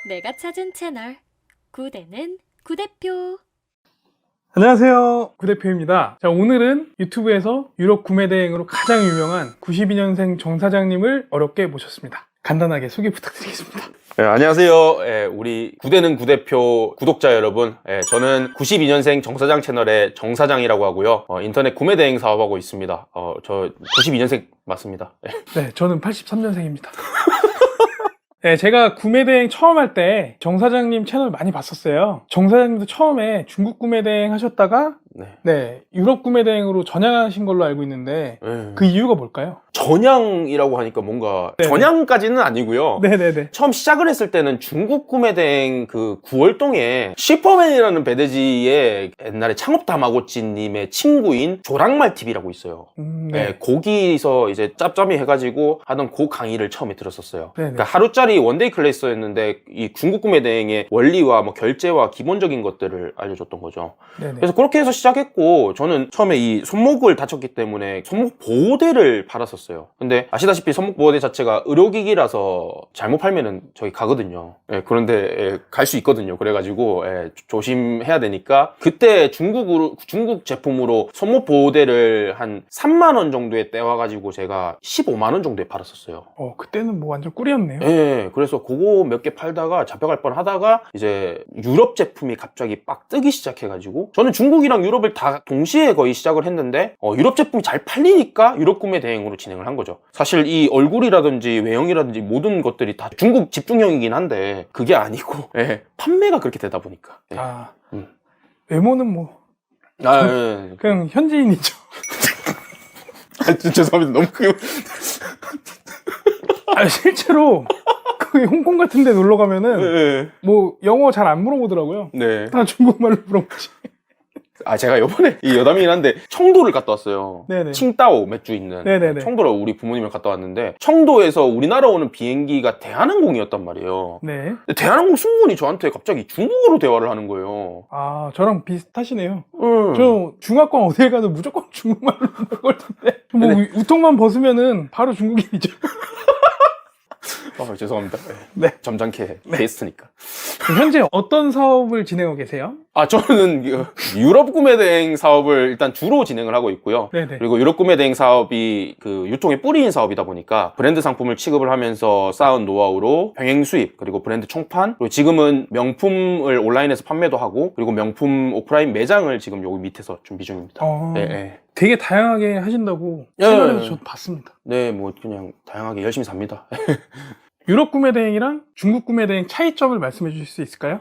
내가 찾은 채널 구대는 구대표. 안녕하세요, 구대표입니다. 자, 오늘은 유튜브에서 유럽 구매대행으로 가장 유명한 92년생 정 사장님을 어렵게 모셨습니다. 간단하게 소개 부탁드리겠습니다. 네, 안녕하세요. 우리 구대는 구대표 구독자 여러분. 저는 92년생 정사장 채널의 정사장이라고 하고요. 인터넷 구매대행 사업하고 있습니다. 저 92년생 맞습니다. 네, 저는 83년생입니다. 네, 제가 구매대행 처음 할 때 정 사장님 채널 많이 봤었어요. 정 사장님도 처음에 중국 구매대행 하셨다가 네, 유럽 구매대행으로 전향하신 걸로 알고 있는데 그 이유가 뭘까요? 전향이라고 하니까 뭔가 네네. 전향까지는 아니고요. 네네네. 처음 시작을 했을 때는 중국 구매대행 그 9월동에 슈퍼맨이라는 배대지에 옛날에 창업 다마고찌님의 친구인 조랑말TV라고 있어요. 네. 거기서 이제 짭짭이 해가지고 하던 그 강의를 처음에 들었었어요. 네네. 그러니까 하루짜리 원데이 클래스였는데 이 중국 구매대행의 원리와 뭐 결제와 기본적인 것들을 알려줬던 거죠. 네네. 그래서 그렇게 해서 시작했고, 저는 처음에 이 손목을 다쳤기 때문에 손목 보호대를 팔았었어요. 근데 아시다시피 손목 보호대 자체가 의료기기라서 잘못 팔면은 저기 가거든요. 그런데 갈 수 있거든요. 그래가지고 조심해야 되니까 그때 중국 제품으로 손목 보호대를 한 3만 원 정도에 떼와가지고 제가 15만 원 정도에 팔았었어요. 그때는 뭐 완전 꿀이었네요. 예, 그래서 그거 몇 개 팔다가 잡혀갈 뻔 하다가 이제 유럽 제품이 갑자기 빡 뜨기 시작해가지고, 저는 중국이랑 유럽을 다 동시에 거의 시작을 했는데 유럽 제품이 잘 팔리니까 유럽 구매 대행으로 진행을 한 거죠. 사실 이 얼굴이라든지 외형이라든지 모든 것들이 다 중국 집중형이긴 한데 그게 아니고 판매가 그렇게 되다 보니까. 외모는 뭐 그냥 현지인이죠. 죄송합니다. 너무 크게. 실제로 그 홍콩 같은 데 놀러 가면은 뭐 영어 잘 안 물어보더라고요. 네. 다 중국말로 물어보지. 제가 요번에 이 여담이긴 한데 청도를 갔다 왔어요. 네네. 칭따오 맥주 있는 네네네. 청도를 우리 부모님을 갔다 왔는데, 청도에서 우리나라 오는 비행기가 대한항공이었단 말이에요. 네. 근데 대한항공 승무원이 저한테 갑자기 중국어로 대화를 하는 거예요. 저랑 비슷하시네요. 저 중화권 어딜 가도 무조건 중국말로 물어볼 텐데 뭐 우통만 벗으면은 바로 중국인이죠. 죄송합니다. 네. 점잖게 게스트니까. 현재 어떤 사업을 진행하고 계세요? 저는 유럽 구매대행 사업을 일단 주로 진행을 하고 있고요. 네네. 그리고 유럽 구매대행 사업이 그 유통의 뿌리인 사업이다 보니까 브랜드 상품을 취급을 하면서 쌓은 노하우로 병행 수입, 그리고 브랜드 총판, 그리고 지금은 명품을 온라인에서 판매도 하고, 그리고 명품 오프라인 매장을 지금 여기 밑에서 준비 중입니다. 되게 다양하게 하신다고 채널에서 저도 봤습니다. 네, 뭐 그냥 다양하게 열심히 삽니다. 유럽 구매대행이랑 중국 구매대행 차이점을 말씀해 주실 수 있을까요?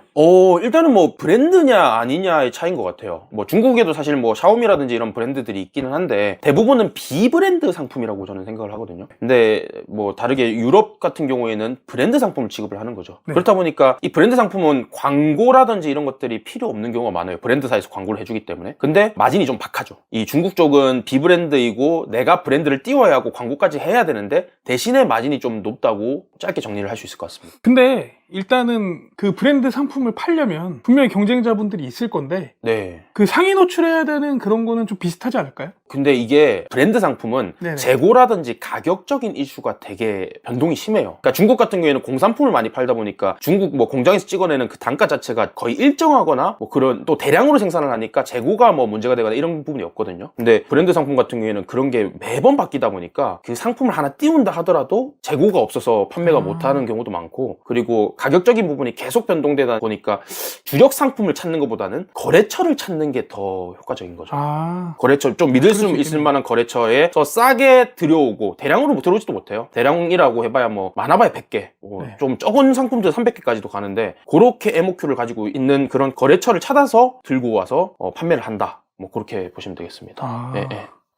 일단은 뭐 브랜드냐 아니냐의 차이인 것 같아요. 뭐 중국에도 사실 뭐 샤오미라든지 이런 브랜드들이 있기는 한데 대부분은 비브랜드 상품이라고 저는 생각을 하거든요. 근데 뭐 다르게 유럽 같은 경우에는 브랜드 상품을 취급을 하는 거죠. 네. 그렇다 보니까 이 브랜드 상품은 광고라든지 이런 것들이 필요 없는 경우가 많아요. 브랜드사에서 광고를 해주기 때문에. 근데 마진이 좀 박하죠. 이 중국 쪽은 비브랜드이고 내가 브랜드를 띄워야 하고 광고까지 해야 되는데 대신에 마진이 좀 높다고 짧게 정리를 할 수 있을 것 같습니다. 근데 일단은 그 브랜드 상품을 팔려면 분명히 경쟁자분들이 있을 건데 네. 그 상위 노출해야 되는 그런 거는 좀 비슷하지 않을까요? 근데 이게 브랜드 상품은 네네. 재고라든지 가격적인 이슈가 되게 변동이 심해요. 그러니까 중국 같은 경우에는 공산품을 많이 팔다 보니까 중국 뭐 공장에서 찍어내는 그 단가 자체가 거의 일정하거나 뭐 그런 또 대량으로 생산을 하니까 재고가 뭐 문제가 되거나 이런 부분이 없거든요. 근데 브랜드 상품 같은 경우에는 그런 게 매번 바뀌다 보니까 그 상품을 하나 띄운다 하더라도 재고가 없어서 판매가 못하는 경우도 많고, 그리고 가격적인 부분이 계속 변동되다 보니까 주력 상품을 찾는 것보다는 거래처를 찾는 게 더 효과적인 거죠. 거래처, 좀 믿을 수 있을 만한 거래처에서 싸게 들여오고, 대량으로 들어오지도 못해요. 대량이라고 해봐야 뭐 많아봐야 100개, 좀 적은 상품들 300개까지도 가는데, 그렇게 MOQ를 가지고 있는 그런 거래처를 찾아서 들고 와서 판매를 한다. 뭐 그렇게 보시면 되겠습니다.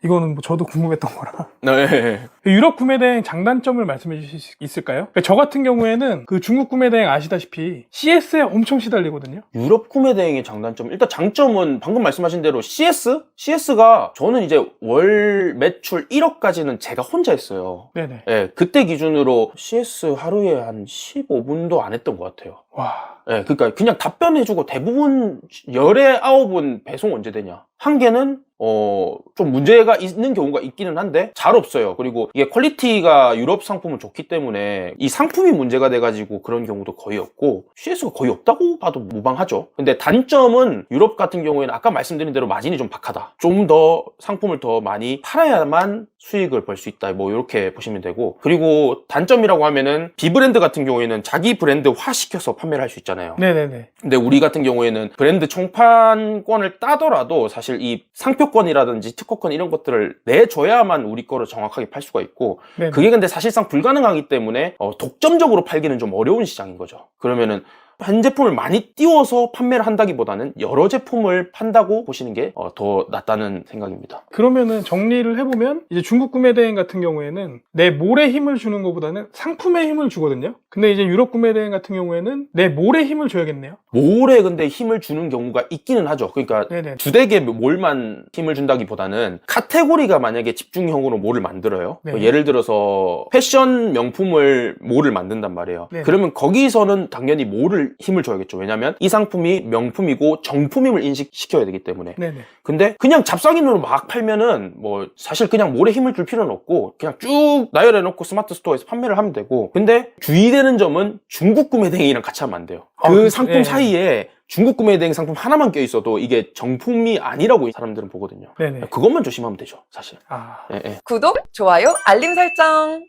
이거는 뭐 저도 궁금했던 거라. 네. 유럽 구매대행 장단점을 말씀해 주실 수 있을까요? 저 같은 경우에는 그 중국 구매대행 아시다시피 CS에 엄청 시달리거든요. 유럽 구매 대행의 장단점, 일단 장점은 방금 말씀하신 대로 CS가 저는 이제 월 매출 1억까지는 제가 혼자 했어요. 네네. 예, 그때 기준으로 CS 하루에 한 15분도 안 했던 것 같아요. 와. 예, 그러니까 그냥 답변해주고 대부분 열에 9은 배송 언제 되냐? 한 개는 좀 문제가 있는 경우가 있기는 한데 잘 없어요. 그리고 이게 퀄리티가 유럽 상품은 좋기 때문에 이 상품이 문제가 돼가지고 그런 경우도 거의 없고 CS가 거의 없다고 봐도 무방하죠. 근데 단점은 유럽 같은 경우에는 아까 말씀드린 대로 마진이 좀 박하다. 좀 더 상품을 더 많이 팔아야만 수익을 벌 수 있다. 뭐 이렇게 보시면 되고, 그리고 단점이라고 하면은 비브랜드 같은 경우에는 자기 브랜드화 시켜서 판매를 할 수 있잖아요. 네네네. 근데 우리 같은 경우에는 브랜드 총판권을 따더라도 사실 이 상표권이라든지 특허권 이런 것들을 내줘야만 우리 거를 정확하게 팔 수가 있고, 네네. 그게 근데 사실상 불가능하기 때문에 독점적으로 팔기는 좀 어려운 시장인 거죠. 그러면은 한 제품을 많이 띄워서 판매를 한다기보다는 여러 제품을 판다고 보시는 게 더 낫다는 생각입니다. 그러면은 정리를 해보면 이제 중국 구매대행 같은 경우에는 내 몰에 힘을 주는 것보다는 상품에 힘을 주거든요. 근데 이제 유럽 구매대행 같은 경우에는 내 몰에 힘을 줘야겠네요. 몰에 근데 힘을 주는 경우가 있기는 하죠. 그러니까 네네. 주되게 몰만 힘을 준다기보다는 카테고리가 만약에 집중형으로 몰을 만들어요. 네. 뭐 예를 들어서 패션 명품을 몰을 만든단 말이에요. 네. 그러면 거기서는 당연히 몰을 힘을 줘야겠죠. 왜냐면 이 상품이 명품이고 정품임을 인식시켜야 되기 때문에. 네네. 근데 그냥 잡상인으로 막 팔면은 뭐 사실 그냥 몰에 힘을 줄 필요는 없고 그냥 쭉 나열해놓고 스마트 스토어에서 판매를 하면 되고, 근데 주의되는 점은 중국 구매대행이랑 같이 하면 안 돼요. 그 상품 네. 사이에 중국 구매대행 상품 하나만 껴있어도 이게 정품이 아니라고 사람들은 보거든요. 네네. 그것만 조심하면 되죠, 사실. 아. 예, 예. 구독, 좋아요, 알림 설정.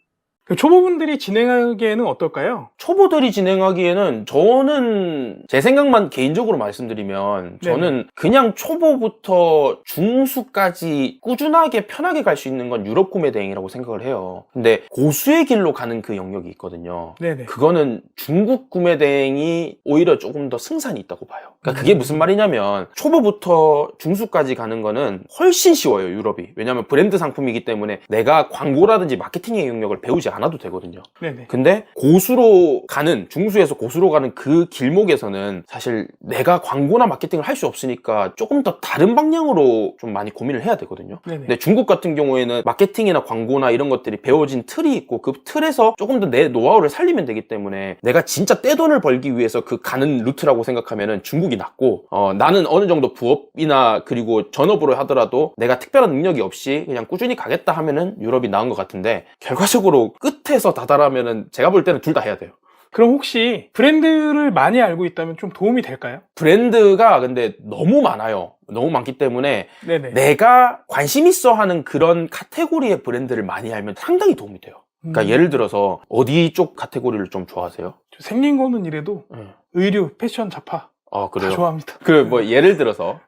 그 초보분들이 진행하기에는 어떨까요? 초보들이 진행하기에는 저는 제 생각만 개인적으로 말씀드리면 저는 그냥 초보부터 중수까지 꾸준하게 편하게 갈 수 있는 건 유럽 구매 대행이라고 생각을 해요. 근데 고수의 길로 가는 그 영역이 있거든요. 네네. 그거는 중국 구매 대행이 오히려 조금 더 승산이 있다고 봐요. 그러니까 그게 무슨 말이냐면 초보부터 중수까지 가는 거는 훨씬 쉬워요, 유럽이. 왜냐하면 브랜드 상품이기 때문에 내가 광고라든지 마케팅의 영역을 배우지 않아도 되거든요. 네네. 근데 고수로 가는, 중수에서 고수로 가는 그 길목에서는 사실 내가 광고나 마케팅을 할 수 없으니까 조금 더 다른 방향으로 좀 많이 고민을 해야 되거든요. 네네. 근데 중국 같은 경우에는 마케팅이나 광고나 이런 것들이 배워진 틀이 있고 그 틀에서 조금 더 내 노하우를 살리면 되기 때문에 내가 진짜 떼돈을 벌기 위해서 그 가는 루트라고 생각하면은 중국이 낫고, 나는 어느 정도 부업이나 그리고 전업으로 하더라도 내가 특별한 능력이 없이 그냥 꾸준히 가겠다 하면은 유럽이 나은 것 같은데, 결과적으로 끝에서 다다라면은 제가 볼 때는 둘 다 해야 돼요. 그럼 혹시 브랜드를 많이 알고 있다면 좀 도움이 될까요? 브랜드가 근데 너무 많아요. 너무 많기 때문에 네네. 내가 관심 있어 하는 그런 카테고리의 브랜드를 많이 알면 상당히 도움이 돼요. 그러니까 예를 들어서 어디 쪽 카테고리를 좀 좋아하세요? 생긴 거는 이래도 의류, 패션, 잡화 다 그래요? 좋아합니다. 그 뭐 예를 들어서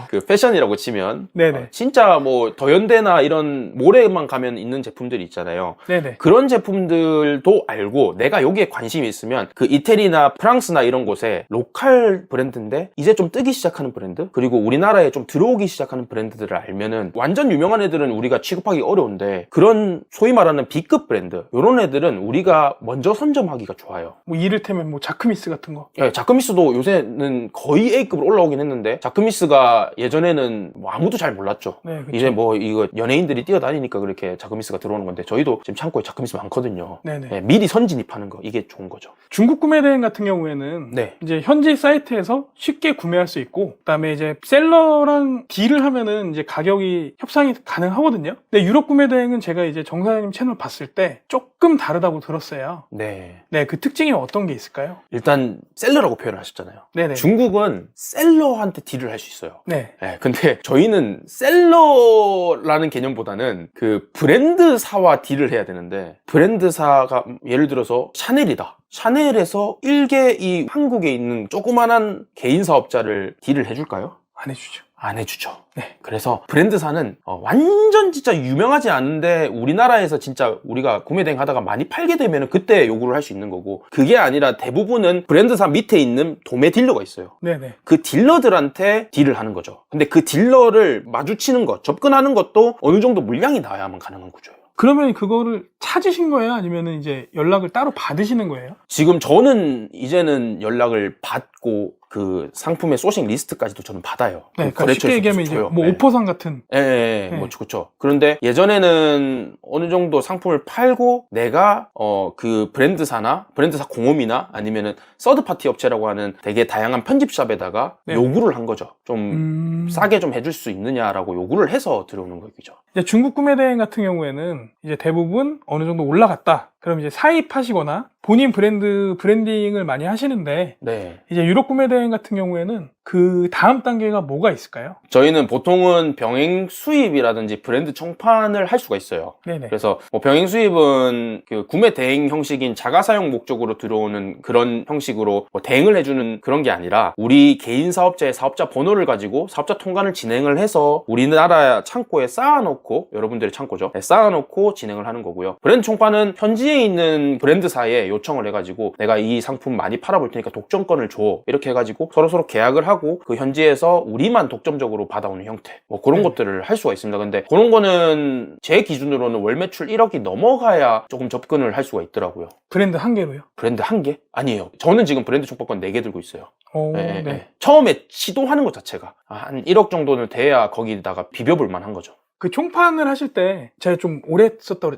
그 패션이라고 치면 네네. 진짜 뭐 더현대나 이런 몰에만 가면 있는 제품들이 있잖아요. 네네. 그런 제품들도 알고 내가 여기에 관심이 있으면 그 이태리나 프랑스나 이런 곳에 로컬 브랜드인데 이제 좀 뜨기 시작하는 브랜드, 그리고 우리나라에 좀 들어오기 시작하는 브랜드들을 알면은 완전 유명한 애들은 우리가 취급하기 어려운데 그런 소위 말하는 B급 브랜드, 이런 애들은 우리가 먼저 선점하기가 좋아요. 뭐 이를테면 뭐 자크미스 같은 거. 예, 자크미스도 요새는 거의 A급으로 올라오긴 했는데, 자크미스가 예전에는 뭐 아무도 잘 몰랐죠. 네, 그쵸. 이제 뭐 이거 연예인들이 뛰어다니니까 그렇게 자크미스가 들어오는 건데, 저희도 지금 창고에 자크미스 많거든요. 네네. 예, 미리 선진입하는 거, 이게 좋은 거죠. 중국 구매대행 같은 경우에는 네. 이제 현지 사이트에서 쉽게 구매할 수 있고, 그다음에 이제 셀러랑 딜을 하면은 이제 가격이 협상이 가능하거든요. 근데 유럽 구매대행은 제가 이제 정 사장님 채널 봤을 때 조금 다르다고 들었어요. 네. 네, 그 특징이 어떤 게 있을까요? 일단 셀러라고 표현을 하셨잖아요. 네네. 중국은 셀러한테 딜을 할 수 있어요. 네. 네, 근데 저희는 셀러라는 개념보다는 그 브랜드사와 딜을 해야 되는데, 브랜드사가 예를 들어서 샤넬이다. 샤넬에서 일개 이 한국에 있는 조그만한 개인 사업자를 딜을 해줄까요? 안 해주죠. 안 해주죠. 네. 그래서 브랜드사는 완전 진짜 유명하지 않은데 우리나라에서 진짜 우리가 구매대행 하다가 많이 팔게 되면 그때 요구를 할 수 있는 거고, 그게 아니라 대부분은 브랜드사 밑에 있는 도매 딜러가 있어요. 네네. 그 딜러들한테 딜을 하는 거죠. 근데 그 딜러를 마주치는 것, 접근하는 것도 어느 정도 물량이 나와야만 가능한 구조예요. 그러면 그거를 찾으신 거예요? 아니면 이제 연락을 따로 받으시는 거예요? 지금 저는 이제는 연락을 받고 그 상품의 소싱 리스트까지도 저는 받아요. 네, 그 그러니까 쉽게 얘기하면 이제 줘요. 뭐 네. 오퍼상 같은. 예, 네. 뭐 그렇죠. 그런데 예전에는 어느 정도 상품을 팔고 내가 그 브랜드사나 브랜드사 공홈이나 아니면은 서드 파티 업체라고 하는 되게 다양한 편집샵에다가 네. 요구를 한 거죠. 좀 싸게 좀 해줄 수 있느냐라고 요구를 해서 들어오는 거죠. 이제 중국 구매 대행 같은 경우에는 이제 대부분 어느 정도 올라갔다. 그럼 이제 사입하시거나 본인 브랜딩을 많이 하시는데 네. 이제 유럽 구매 대행 같은 경우에는 그 다음 단계가 뭐가 있을까요? 저희는 보통은 병행 수입이라든지 브랜드 청판을 할 수가 있어요. 네네. 그래서 뭐 병행 수입은 그 구매 대행 형식인 자가 사용 목적으로 들어오는 그런 형식으로 뭐 대행을 해주는 그런 게 아니라 우리 개인 사업자의 사업자 번호를 가지고 사업자 통관을 진행을 해서 우리나라 창고에 쌓아놓고, 여러분들의 창고죠, 네, 쌓아놓고 진행을 하는 거고요. 브랜드 총판은 현지에 있는 브랜드사에 요청을 해가지고 내가 이 상품 많이 팔아볼 테니까 독점권을 줘, 이렇게 해가지고 서로 계약을 하고 그 현지에서 우리만 독점적으로 받아오는 형태, 뭐 그런 것들을 할 수가 있습니다. 근데 그런 거는 제 기준으로는 월 매출 1억이 넘어가야 조금 접근을 할 수가 있더라고요. 브랜드 한 개로요? 브랜드 한 개? 아니에요. 저는 지금 브랜드 총판권 4개 들고 있어요. 오, 네, 네. 네. 처음에 시도하는 것 자체가 한 1억 정도는 돼야 거기다가 비벼볼 만한 거죠. 그 총판을 하실 때 제가 좀 오래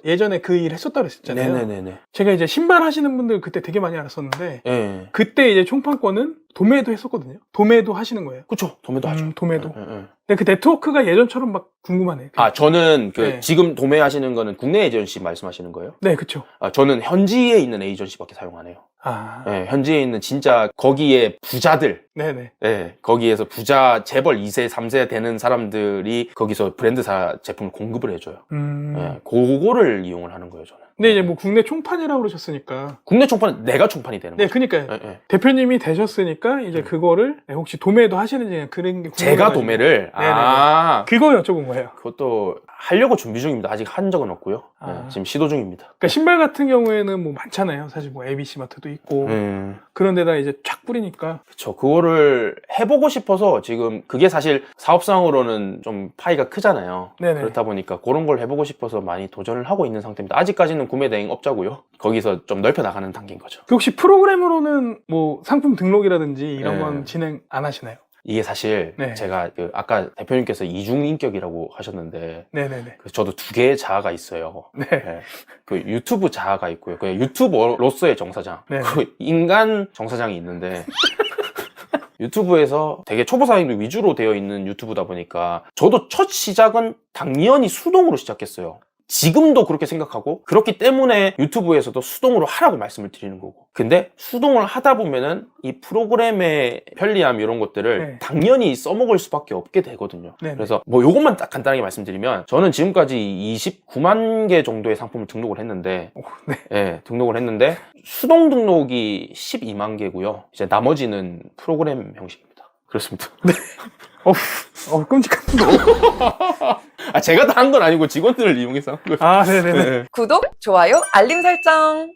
예전에 그 일 했었다고 그랬잖아요. 네네네네. 제가 이제 신발 하시는 분들 그때 되게 많이 알았었는데 네. 그때 이제 총판권은 도매도 했었거든요. 도매도 하시는 거예요. 그쵸. 도매도 하죠. 도매도. 네, 네. 근데 그 네트워크가 예전처럼 막 궁금하네요. 아, 저는 그 네. 지금 도매하시는 거는 국내 에이전시 말씀하시는 거예요? 네, 그쵸. 아, 저는 현지에 있는 에이전시밖에 사용 안 해요. 아, 네, 현지에 있는 진짜 거기에 부자들, 네네. 네, 거기에서 부자 재벌 2세, 3세 되는 사람들이 거기서 브랜드사 제품을 공급을 해줘요. 네, 그거를 이용을 하는 거예요, 저는. 근데 이제 뭐 국내 총판이라고 그러셨으니까. 국내 총판은 내가 총판이 되는 네, 거죠. 그니까요. 네, 네. 대표님이 되셨으니까 이제 그거를 혹시 도매도 하시는지 그런 게 제가 궁금해가지고. 도매를? 네네네. 아, 그거 여쭤본 거예요. 그것도 하려고 준비 중입니다. 아직 한 적은 없고요. 네, 아. 지금 시도 중입니다. 그러니까 신발 같은 경우에는 뭐 많잖아요. 사실 뭐 ABC 마트도 있고 그런 데다 이제 쫙 뿌리니까. 그쵸. 그거를 해보고 싶어서 지금 그게 사실 사업상으로는 좀 파이가 크잖아요. 네네. 그렇다 보니까 그런 걸 해보고 싶어서 많이 도전을 하고 있는 상태입니다. 아직까지는 구매 대행 업자고요. 거기서 좀 넓혀 나가는 단계인 거죠. 그 혹시 프로그램으로는 뭐 상품 등록이라든지 이런 네. 건 진행 안 하시나요? 이게 사실 네. 제가 그 아까 대표님께서 이중인격이라고 하셨는데 네네네. 그래서 저도 2개의 자아가 있어요. 네. 네. 그 유튜브 자아가 있고요. 그 유튜버로서의 정사장, 네. 그 인간 정사장이 있는데 유튜브에서 되게 초보 사장님들 위주로 되어 있는 유튜브다 보니까 저도 첫 시작은 당연히 수동으로 시작했어요. 지금도 그렇게 생각하고 그렇기 때문에 유튜브에서도 수동으로 하라고 말씀을 드리는 거고, 근데 수동을 하다 보면은 이 프로그램의 편리함 이런 것들을 네. 당연히 써먹을 수밖에 없게 되거든요. 네네. 그래서 뭐 요것만 딱 간단하게 말씀드리면 저는 지금까지 29만 개 정도의 상품을 등록을 했는데 네. 예, 등록을 했는데 수동 등록이 12만 개고요. 이제 나머지는 프로그램 형식입니다. 그렇습니다. 끔찍합니다. 아, 제가 다 한 건 아니고 직원들을 이용해서 한 거예요. 아, 네네네. 네. 구독, 좋아요, 알림 설정.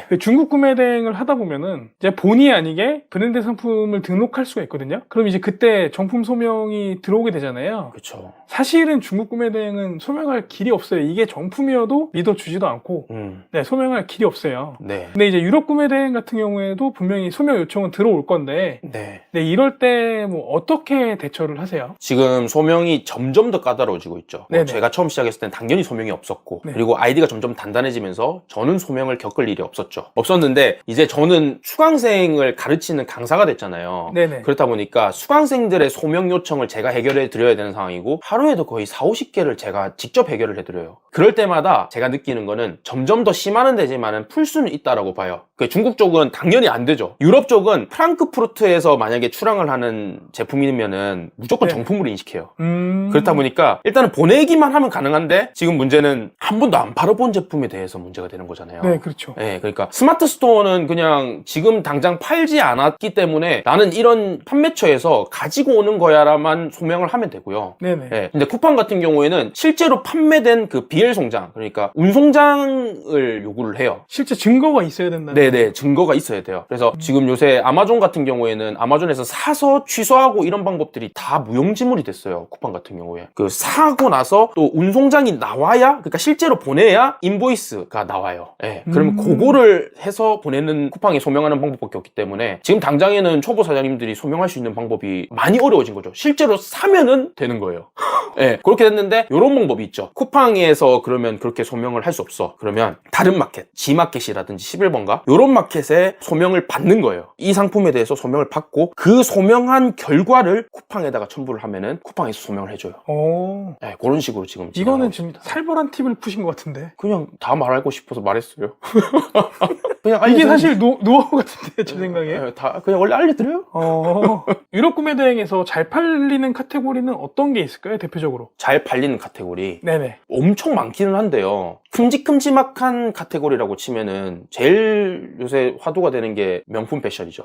그 중국 구매 대행을 하다 보면은 이제 본의 아니게 브랜드 상품을 등록할 수가 있거든요. 그럼 이제 그때 정품 소명이 들어오게 되잖아요. 그렇죠. 사실은 중국 구매 대행은 소명할 길이 없어요. 이게 정품이어도 믿어주지도 않고 네, 소명할 길이 없어요. 네. 근데 이제 유럽 구매 대행 같은 경우에도 분명히 소명 요청은 들어올 건데 네. 네, 이럴 때 뭐 어떻게 대처를 하세요? 지금 소명이 점점 더 까다로워지고 있죠. 뭐 네네. 제가 처음 시작했을 땐 당연히 소명이 없었고, 네. 그리고 아이디가 점점 단단해지면서 저는 소명을 겪을 일이 없었는데 이제 저는 수강생을 가르치는 강사가 됐잖아요. 네네. 그렇다 보니까 수강생들의 소명 요청을 제가 해결해 드려야 되는 상황이고, 하루에도 거의 4-50개를 제가 직접 해결을 해 드려요. 그럴 때마다 제가 느끼는 거는 점점 더 심하는 데지만은 풀 수는 있다라고 봐요. 중국 쪽은 당연히 안 되죠. 유럽 쪽은 프랑크푸르트에서 만약에 출항을 하는 제품이면은 무조건 네. 정품으로 인식해요. 그렇다 보니까 일단은 보내기만 하면 가능한데, 지금 문제는 한 번도 안 팔아본 제품에 대해서 문제가 되는 거잖아요. 네, 그렇죠. 네, 그러니까 스마트 스토어는 그냥 지금 당장 팔지 않았기 때문에 나는 이런 판매처에서 가지고 오는 거야라만 소명을 하면 되고요. 네네. 네, 근데 쿠팡 같은 경우에는 실제로 판매된 그 BL 송장, 그러니까 운송장을 요구를 해요. 실제 증거가 있어야 된다는. 네네, 증거가 있어야 돼요. 그래서 지금 요새 아마존 같은 경우에는 아마존에서 사서 취소하고 이런 방법들이 다 무용지물이 됐어요. 쿠팡 같은 경우에. 그 사고 나서 또 운송장이 나와야, 그러니까 실제로 보내야 인보이스가 나와요. 네, 그러면 그거를 제고를 해서 보내는 쿠팡에 소명하는 방법밖에 없기 때문에 지금 당장에는 초보 사장님들이 소명할 수 있는 방법이 많이 어려워진 거죠. 실제로 사면은 되는 거예요. 네, 그렇게 됐는데 이런 방법이 있죠. 쿠팡에서 그러면 그렇게 소명을 할 수 없어. 그러면 다른 마켓, G마켓이라든지 11번가 이런 마켓에 소명을 받는 거예요. 이 상품에 대해서 소명을 받고 그 소명한 결과를 쿠팡에다가 첨부를 하면은 쿠팡에서 소명을 해줘요. 오. 네, 그런 식으로 지금 이거는 진행하고 지금 살벌한 팁을 푸신 것 같은데. 그냥 다 말하고 싶어서 말했어요. 그냥 이게 알려드리는- 사실 노하우 같은데, 제 생각에. 네, 다 그냥 원래 알려드려요. 유럽 구매 대행에서 잘 팔리는 카테고리는 어떤 게 있을까요, 대표적으로? 잘 팔리는 카테고리 네네. 엄청 많기는 한데요. 큼직큼직한 카테고리라고 치면은 제일 요새 화두가 되는 게 명품 패션이죠.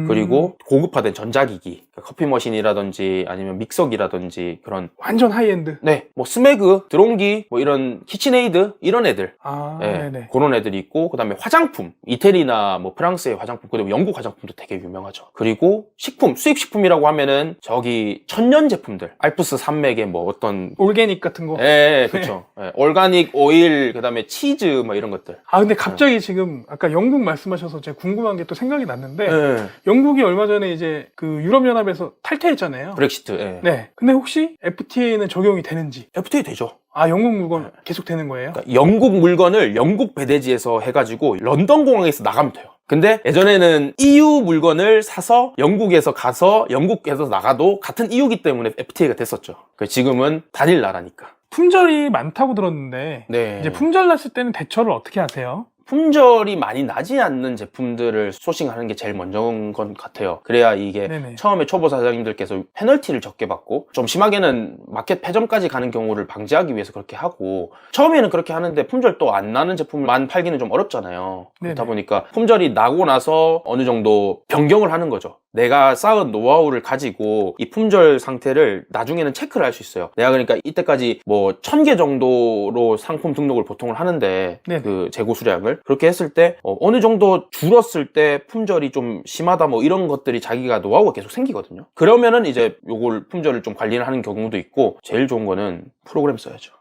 그리고 고급화된 전자기기, 커피 머신이라든지 아니면 믹서기라든지 그런 완전 하이엔드. 네, 뭐 스매그, 드론기, 뭐 이런 키친에이드 이런 애들, 아, 예, 네네. 그런 애들이 있고 그다음에 화장품, 이태리나 뭐 프랑스의 화장품, 그리고 영국 화장품도 되게 유명하죠. 그리고 식품, 수입 식품이라고 하면은 저기 천연 제품들, 알프스 산맥의 뭐 어떤 올게닉 같은 거. 예, 그렇죠. 예, 올가닉 오일, 그다음에 치즈 뭐 이런 것들. 아, 근데 갑자기 지금 아까 영국 말씀하셔서 제가 궁금한 게 또 생각이 났는데, 예, 영국이 얼마 전에 이제 그 유럽연합에서 탈퇴했잖아요. 브렉시트. 예. 네. 근데 혹시 FTA는 적용이 되는지? FTA 되죠. 아, 영국 물건 계속 되는 거예요? 그러니까 영국 물건을 영국 배대지에서 해가지고 런던 공항에서 나가면 돼요. 근데 예전에는 EU 물건을 사서 영국에서 가서 영국에서 나가도 같은 EU기 때문에 FTA가 됐었죠. 지금은 단일 나라니까. 품절이 많다고 들었는데, 네. 이제 품절 났을 때는 대처를 어떻게 하세요? 품절이 많이 나지 않는 제품들을 소싱하는 게 제일 먼저인 것 같아요. 그래야 이게 네네. 처음에 초보 사장님들께서 페널티를 적게 받고 좀 심하게는 마켓 폐점까지 가는 경우를 방지하기 위해서 그렇게 하고, 처음에는 그렇게 하는데 품절 또 안 나는 제품만 팔기는 좀 어렵잖아요. 그렇다 네네. 보니까 품절이 나고 나서 어느 정도 변경을 하는 거죠. 내가 쌓은 노하우를 가지고 이 품절 상태를 나중에는 체크를 할 수 있어요. 내가 그러니까 이때까지 뭐 1000개 정도로 상품 등록을 보통을 하는데, 네네. 그 재고 수량을 그렇게 했을 때 어느 정도 줄었을 때 품절이 좀 심하다 뭐 이런 것들이 자기가 노하우가 계속 생기거든요. 그러면은 이제 요걸 품절을 좀 관리를 하는 경우도 있고, 제일 좋은 거는 프로그램 써야죠.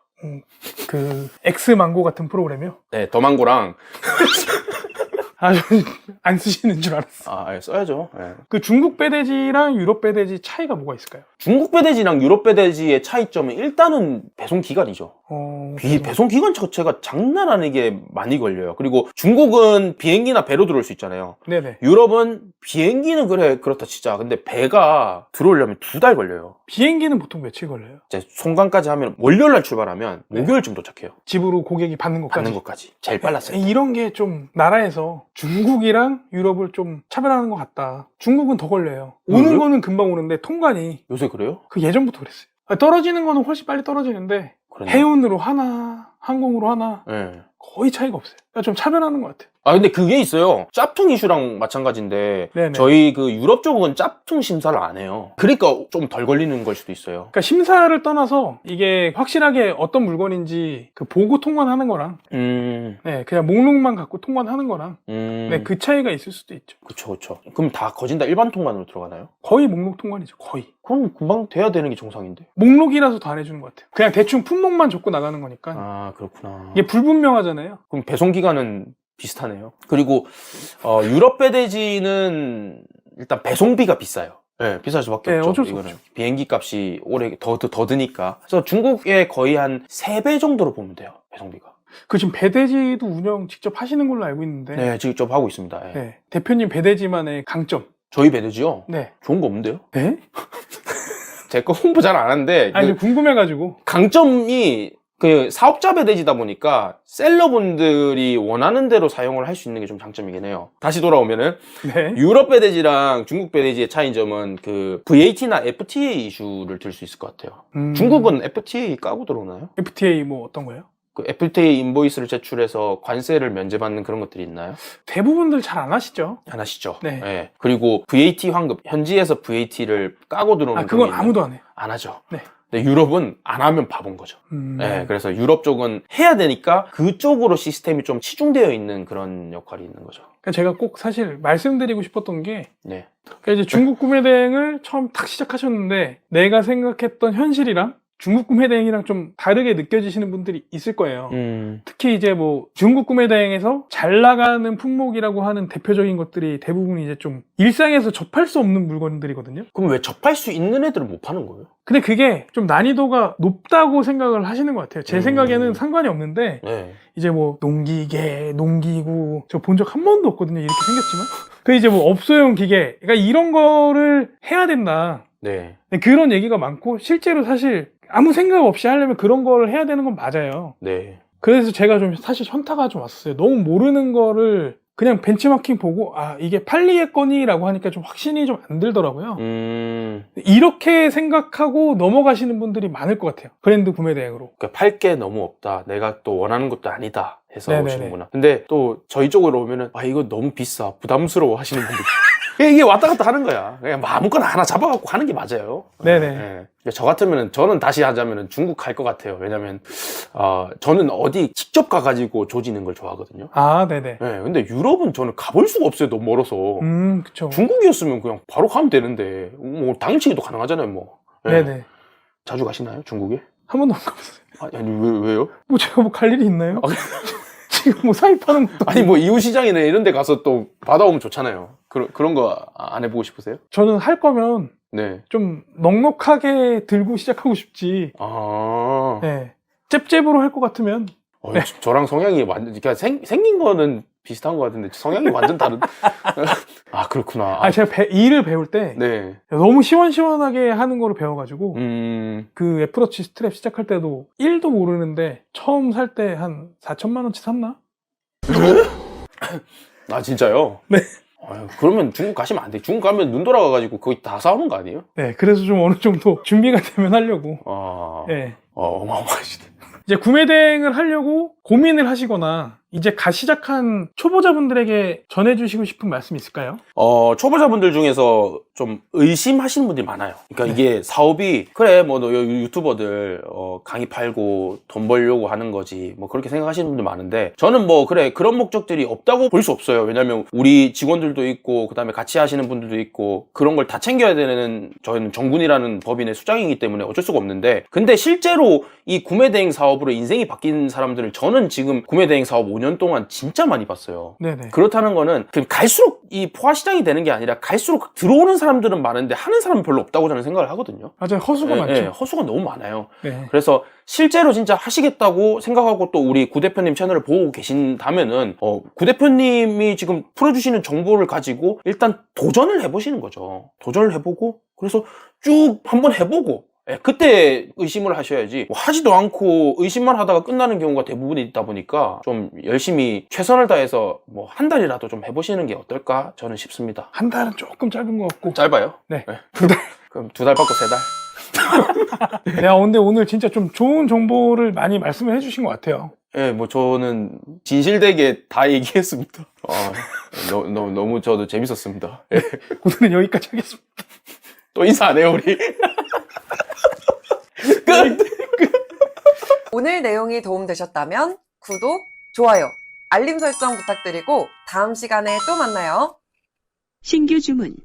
그 엑스망고 같은 프로그램이요? 네, 더망고랑 아, 안 쓰시는 줄 알았어. 써야죠. 예. 그 중국 배대지랑 유럽 배대지 차이가 뭐가 있을까요? 중국 배대지랑 유럽 배대지의 차이점은 일단은 배송 기간이죠. 배송 기간 자체가 장난 아니게 많이 걸려요. 그리고 중국은 비행기나 배로 들어올 수 있잖아요. 네네. 유럽은 비행기는 그래 그렇다 치자. 근데 배가 들어오려면 2달 걸려요. 비행기는 보통 며칠 걸려요? 이제 송강까지 하면 월요일날 출발하면 네. 목요일쯤 도착해요. 집으로 고객이 받는 것까지. 받는 것까지 제일 빨랐어요. 이런 게 좀 나라에서 중국이랑 유럽을 좀 차별하는 것 같다. 중국은 더 걸려요. 오는 왜요? 거는 금방 오는데 통관이 요새 그래요? 그 예전부터 그랬어요. 떨어지는 거는 훨씬 빨리 떨어지는데 그러네. 해운으로 하나, 항공으로 하나 네. 거의 차이가 없어요. 그러니까 좀 차별하는 것 같아요. 근데 그게 있어요. 짭퉁 이슈랑 마찬가지인데 네네. 저희 그 유럽 쪽은 짭퉁 심사를 안 해요. 그러니까 좀 덜 걸리는 걸 수도 있어요. 그러니까 심사를 떠나서 이게 확실하게 어떤 물건인지 그 보고 통관하는 거랑 네, 그냥 목록만 갖고 통관하는 거랑 네, 그 차이가 있을 수도 있죠. 그쵸. 그럼 다 거진 다 일반 통관으로 들어가나요? 거의 목록 통관이죠. 거의. 그럼 금방 돼야 되는 게 정상인데. 목록이라서 더 안 해주는 것 같아요. 그냥 대충 품목만 적고 나가는 거니까. 그렇구나. 이게 불분명하잖아요. 그럼 배송 기간은 비슷하네요. 그리고 유럽 배대지는 일단 배송비가 비싸요. 네, 비쌀 수밖에 네, 없죠. 어쩔 수 이거는 없죠. 비행기 값이 올해 더 드니까. 그래서 중국에 거의 한 3배 정도로 보면 돼요. 배송비가. 그 지금 배대지도 운영 직접 하시는 걸로 알고 있는데. 네, 직접 하고 있습니다. 네. 네, 대표님 배대지만의 강점. 저희 배대지요? 네. 좋은 거 없는데요? 네? 제 거 홍보 잘 안 하는데 아니, 궁금해가지고. 강점이 그 사업자 배대지다 보니까 셀러분들이 원하는 대로 사용을 할 수 있는 게 좀 장점이긴 해요. 다시 돌아오면은 네. 유럽 배대지랑 중국 배대지의 차이점은 그 VAT나 FTA 이슈를 들 수 있을 것 같아요. 중국은 FTA 까고 들어오나요? FTA 뭐 어떤 거예요? 그 FTA 인보이스를 제출해서 관세를 면제받는 그런 것들이 있나요? 대부분들 잘 안 하시죠? 안 하시죠? 네. 그리고 VAT 환급, 현지에서 VAT를 까고 들어오는 그건 경우에는 아무도 안 해요. 안 하죠. 네. 근데 유럽은 안 하면 바본 거죠. 네. 그래서 유럽 쪽은 해야 되니까 그쪽으로 시스템이 좀 치중되어 있는 그런 역할이 있는 거죠. 그러니까 제가 꼭 사실 말씀드리고 싶었던 게 네. 그러니까 이제 중국 구매 대행을 처음 탁 시작하셨는데 내가 생각했던 현실이랑 중국 구매대행이랑 좀 다르게 느껴지시는 분들이 있을 거예요. 음. 특히 이제 뭐 중국 구매대행에서 잘 나가는 품목이라고 하는 대표적인 것들이 대부분 이제 좀 일상에서 접할 수 없는 물건들이거든요. 그럼 왜 접할 수 있는 애들은 못 파는 거예요? 근데 그게 좀 난이도가 높다고 생각을 하시는 것 같아요. 제 생각에는 상관이 없는데 네. 이제 뭐 농기계, 농기구 저 본 적 한 번도 없거든요. 이렇게 생겼지만 그 이제 뭐 업소용 기계, 그러니까 이런 거를 해야 된다. 네. 그런 얘기가 많고 실제로 사실 아무 생각 없이 하려면 그런 걸 해야 되는 건 맞아요. 네. 그래서 제가 좀 사실 현타가 좀 왔었어요. 너무 모르는 거를 그냥 벤치마킹 보고 아 이게 팔리겠거니라고 하니까 좀 확신이 좀 안 들더라고요. 이렇게 생각하고 넘어가시는 분들이 많을 것 같아요. 브랜드 구매 대행으로. 그러니까 팔 게 너무 없다. 내가 또 원하는 것도 아니다. 해서 네네네. 오시는구나. 근데 또 저희 쪽으로 오면은 아 이거 너무 비싸. 부담스러워 하시는 분들. 이게 왔다 갔다 하는 거야. 그냥 뭐 아무거나 하나 잡아갖고 하는 게 맞아요. 네네. 네. 저 같으면은 저는 다시 하자면은 중국 갈 것 같아요. 왜냐면 저는 어디 직접 가가지고 조지는 걸 좋아하거든요. 아 네네. 네, 근데 유럽은 저는 가볼 수가 없어요. 너무 멀어서. 그쵸. 중국이었으면 그냥 바로 가면 되는데 뭐 당일치기도 가능하잖아요. 뭐. 네. 네네. 자주 가시나요? 중국에? 한 번도 안 가봤어요. 아니 왜요? 뭐 제가 뭐 갈 일이 있나요? 지금 뭐 사입하는 것도 아니 뭐 이웃시장이나 이런 데 가서 또 받아오면 좋잖아요. 그런 거 안 해보고 싶으세요? 저는 할 거면 네. 좀 넉넉하게 들고 시작하고 싶지. 아. 네. 잽잽으로 할 것 같으면 저랑 성향이 완전 그러니까 생긴 거는 비슷한 것 같은데 성향이 완전 다른. 아 그렇구나. 아 제가 일을 배울 때 네. 너무 시원시원하게 하는 거를 배워가지고 그 애플워치 스트랩 시작할 때도 1도 모르는데 처음 살 때 한 4천만 원치 샀나? 아 진짜요? 네. 아유, 그러면 중국 가시면 안 돼. 중국 가면 눈 돌아가가지고 거의 다 사오는 거 아니에요? 네, 그래서 좀 어느 정도 준비가 되면 하려고. 아, 네. 어마어마하시네. 이제 구매 대행을 하려고 고민을 하시거나 이제 시작한 초보자분들에게 전해주시고 싶은 말씀이 있을까요? 초보자분들 중에서 좀 의심하시는 분들이 많아요. 그러니까 이게 사업이 그래 뭐 너 유튜버들 강의 팔고 돈 벌려고 하는 거지 뭐 그렇게 생각하시는 분들 많은데 저는 뭐 그래 그런 목적들이 없다고 볼 수 없어요. 왜냐면 우리 직원들도 있고 그다음에 같이 하시는 분들도 있고 그런 걸 다 챙겨야 되는 저희는 정군이라는 법인의 수장이기 때문에 어쩔 수가 없는데 근데 실제로 이 구매 대행 사업으로 인생이 바뀐 사람들을 저는 지금 구매 대행 사업 5년 동안 진짜 많이 봤어요. 네네. 그렇다는 거는 갈수록 이 포화 시장이 되는 게 아니라 갈수록 들어오는 사람들은 많은데 하는 사람은 별로 없다고 저는 생각을 하거든요. 맞아요. 허수가 많죠. 네, 허수가 너무 많아요. 네. 그래서 실제로 진짜 하시겠다고 생각하고 또 우리 구 대표님 채널을 보고 계신다면은 구 대표님이 지금 풀어주시는 정보를 가지고 일단 도전을 해보시는 거죠. 도전을 해보고 그래서 쭉 한번 해보고 그때 의심을 하셔야지 뭐 하지도 않고 의심만 하다가 끝나는 경우가 대부분 있다 보니까 좀 열심히 최선을 다해서 뭐 한 달이라도 좀 해보시는 게 어떨까 저는 싶습니다. 한 달은 조금 짧은 것 같고. 짧아요? 네. 2달. 그럼 2달 받고 3달? 야, 근데 오늘 진짜 좀 좋은 정보를 많이 말씀을 해주신 것 같아요. 예, 뭐 저는 진실되게 다 얘기했습니다. 너무 저도 재밌었습니다. 예. 오늘은 여기까지 하겠습니다. 또 인사 안 해요 우리? 끝! 오늘 내용이 도움되셨다면 구독, 좋아요, 알림 설정 부탁드리고 다음 시간에 또 만나요. 신규 주문